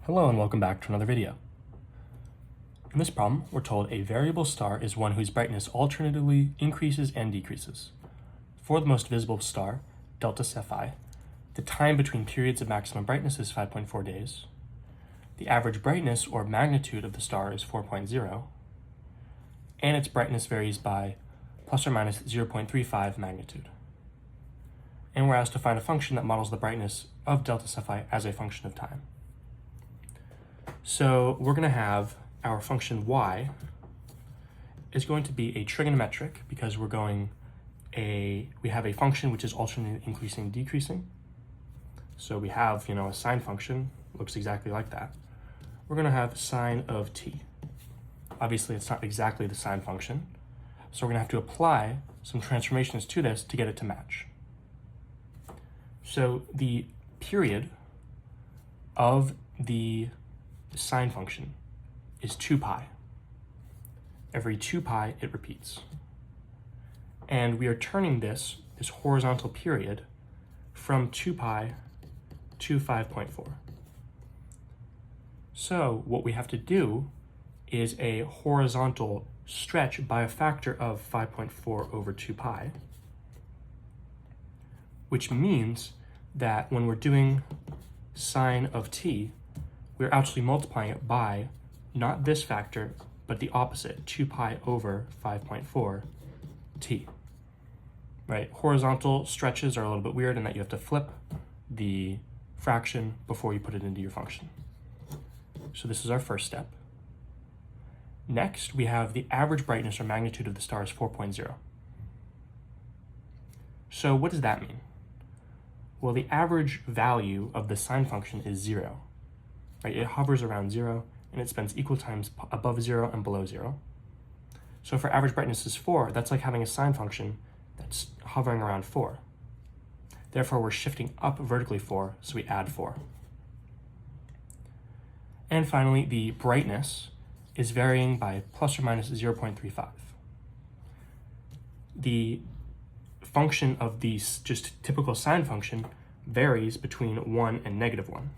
Hello and welcome back to another video. In this problem, we're told a variable star is one whose brightness alternately increases and decreases. For the most visible star, Delta Cephei, the time between periods of maximum brightness is 5.4 days. The average brightness or magnitude of the star is 4.0, and its brightness varies by plus or minus 0.35 magnitude. And we're asked to find a function that models the brightness of Delta Cephei as a function of time. So we're going to have our function y is going to be a trigonometric because we have a function which is alternately increasing and decreasing. So we have, a sine function, looks exactly like that. We're going to have sine of t. Obviously, it's not exactly the sine function, so we're going to have to apply some transformations to this to get it to match. So the period of the sine function is 2 pi. Every 2 pi, it repeats. And we are turning this horizontal period from 2 pi to 5.4. So what we have to do is a horizontal stretch by a factor of 5.4 over 2 pi, which means that when we're doing sine of t, we're actually multiplying it by not this factor, but the opposite, 2 pi over 5.4 t, right? Horizontal stretches are a little bit weird in that you have to flip the fraction before you put it into your function. So this is our first step. Next, we have the average brightness or magnitude of the star is 4.0. So what does that mean? Well, the average value of the sine function is 0. Right? It hovers around 0, and it spends equal times above 0 and below 0. So if our average brightness is 4, that's like having a sine function that's hovering around 4. Therefore, we're shifting up vertically 4, so we add 4. And finally, the brightness is varying by plus or minus 0.35. The function of the just typical sine function varies between 1 and -1.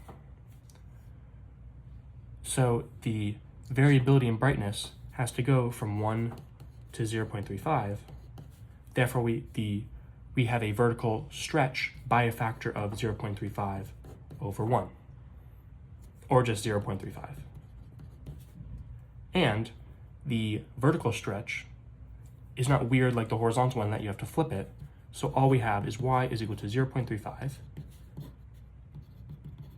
So the variability in brightness has to go from 1 to 0.35. Therefore, we have a vertical stretch by a factor of 0.35 over 1, or just 0.35. And the vertical stretch is not weird like the horizontal one that you have to flip it. So all we have is y is equal to 0.35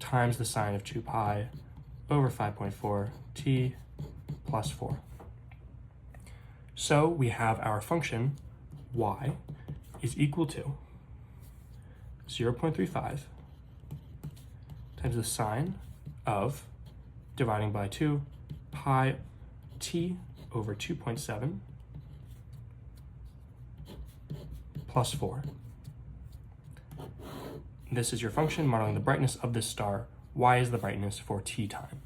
times the sine of 2 pi over 5.4 t plus 4. So we have our function y is equal to 0.35 times the sine of dividing by 2 pi t over 2.7 plus 4. This is your function modeling the brightness of this star. Y is the brightness for t time.